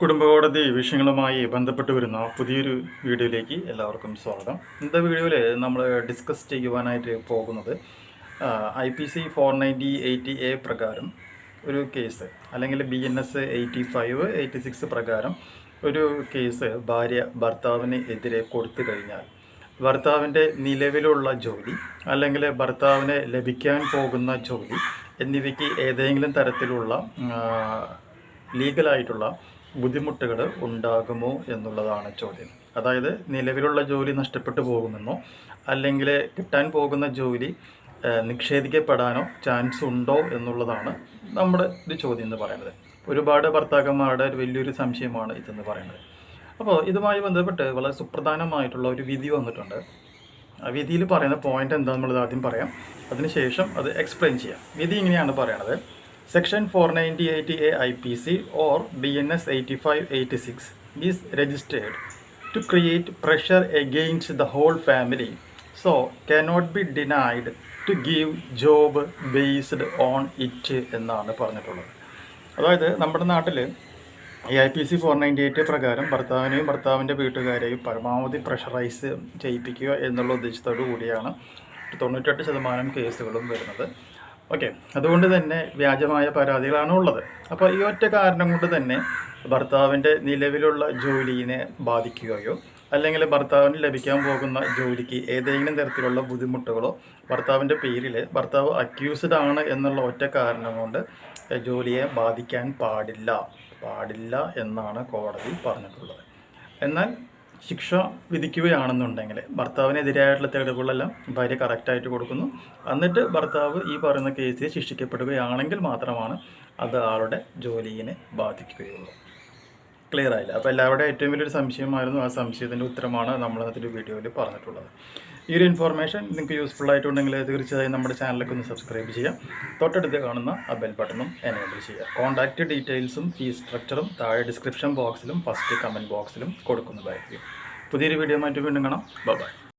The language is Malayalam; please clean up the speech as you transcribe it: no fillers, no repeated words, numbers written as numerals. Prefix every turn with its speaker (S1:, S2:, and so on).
S1: കുടുംബകോടതി വിഷയങ്ങളുമായി ബന്ധപ്പെട്ട് വരുന്ന പുതിയൊരു വീഡിയോയിലേക്ക് എല്ലാവർക്കും സ്വാഗതം. ഇന്നത്തെ വീഡിയോയിൽ നമ്മൾ ഡിസ്കസ് ചെയ്യുവാനായിട്ട് പോകുന്നത് IPC 490/80A പ്രകാരം ഒരു കേസ്, അല്ലെങ്കിൽ BNS 85/86 പ്രകാരം ഒരു കേസ് ഭാര്യ ഭർത്താവിന് എതിരെ കൊടുത്തു കഴിഞ്ഞാൽ ഭർത്താവിൻ്റെ നിലവിലുള്ള ജോലി അല്ലെങ്കിൽ ഭർത്താവിന് ലഭിക്കാൻ പോകുന്ന ജോലി എന്നിവയ്ക്ക് ഏതെങ്കിലും തരത്തിലുള്ള ലീഗലായിട്ടുള്ള ബുദ്ധിമുട്ടുകൾ ഉണ്ടാകുമോ എന്നുള്ളതാണ് ചോദ്യം. അതായത് നിലവിലുള്ള ജോലി നഷ്ടപ്പെട്ടു പോകുമെന്നോ അല്ലെങ്കിൽ കിട്ടാൻ പോകുന്ന ജോലി നിഷേധിക്കപ്പെടാനോ ചാൻസ് ഉണ്ടോ എന്നുള്ളതാണ് നമ്മുടെ ഒരു ചോദ്യം എന്ന് പറയുന്നത്. ഒരുപാട് ഭർത്താക്കന്മാരുടെ ഒരു വലിയൊരു സംശയമാണ് ഇതെന്ന് പറയുന്നത്. അപ്പോൾ ഇതുമായി ബന്ധപ്പെട്ട് വളരെ സുപ്രധാനമായിട്ടുള്ള ഒരു വിധി വന്നിട്ടുണ്ട്. ആ വിധിയിൽ പറയുന്ന പോയിന്റ് എന്താണെന്നുള്ളത് ആദ്യം പറയാം, അതിനുശേഷം അത് എക്സ്പ്ലെയിൻ ചെയ്യാം. വിധി ഇങ്ങനെയാണ് പറയണത്: Section 490/80A IPC or BNS 85/86 is registered to create pressure against the whole family, so cannot be denied to give job based on it എന്നാണ് പറഞ്ഞിട്ടുള്ളത്. അതായത് നമ്മുടെ നാട്ടിൽ ഈ IPC 498 പ്രകാരം ഭർത്താവിനെയും ഭർത്താവിൻ്റെ വീട്ടുകാരെയും പരമാവധി പ്രഷറൈസ് ചെയ്യിപ്പിക്കുക എന്നുള്ള ഉദ്ദേശത്തോടു കൂടിയാണ് 98% കേസുകളും വരുന്നത്. ഓക്കെ, അതുകൊണ്ട് തന്നെ വ്യാജമായ പരാതികളാണ് ഉള്ളത്. അപ്പോൾ ഈ ഒറ്റ കാരണം കൊണ്ട് തന്നെ ഭർത്താവിൻ്റെ നിലവിലുള്ള ജോലിയെ ബാധിക്കുകയോ അല്ലെങ്കിൽ ഭർത്താവിന് ലഭിക്കാൻ പോകുന്ന ജോലിക്ക് ഏതെങ്കിലും തരത്തിലുള്ള ബുദ്ധിമുട്ടുകളോ ഭർത്താവിൻ്റെ പേരിൽ ഭർത്താവ് അക്യൂസ്ഡ് ആണ് എന്നുള്ള ഒറ്റ കാരണം കൊണ്ട് ജോലിയെ ബാധിക്കാൻ പാടില്ല എന്നാണ് കോടതി പറഞ്ഞിട്ടുള്ളത്. എന്നാൽ ശിക്ഷ വിധിക്കുകയാണെന്നുണ്ടെങ്കിൽ ഭർത്താവിനെതിരായിട്ടുള്ള തെളിവുകളെല്ലാം ഭാര്യ കറക്റ്റായിട്ട് കൊടുക്കുന്നു. എന്നിട്ട് ഭർത്താവ് ഈ പറയുന്ന കേസിൽ ശിക്ഷിക്കപ്പെടുകയാണെങ്കിൽ മാത്രമാണ് അത് ആളുടെ ജോലിയെ ബാധിക്കുകയുള്ളൂ. ക്ലിയർ ആയില്ല? അപ്പോൾ എല്ലാവരുടെ ഏറ്റവും വലിയൊരു സംശയമായിരുന്നു. ആ സംശയത്തിൻ്റെ ഉത്തരമാണ് നമ്മൾ അതിൻ്റെ വീഡിയോയിൽ പറഞ്ഞിട്ടുള്ളത്. ഈ ഒരു ഇൻഫോർമേഷൻ നിങ്ങൾക്ക് യൂസ്ഫുൾ ആയിട്ടുണ്ടെങ്കിൽ തീർച്ചയായും നമ്മുടെ ചാനലിലേക്ക് ഒന്ന് സബ്സ്ക്രൈബ് ചെയ്യാം. തൊട്ടടുത്ത് കാണുന്ന ആ ബെൽ ബട്ടണും എനേബിൾ ചെയ്യുക. കോൺടാക്റ്റ് ഡീറ്റെയിൽസും ഫീസ് സ്ട്രക്ചറും താഴെ ഡിസ്ക്രിപ്ഷൻ ബോക്സിലും ഫസ്റ്റ് കമൻറ്റ് ബോക്സിലും കൊടുക്കുന്നതായിരിക്കും. പുതിയൊരു വീഡിയോ ആയിട്ട് വീണ്ടും കാണാം. ബൈ.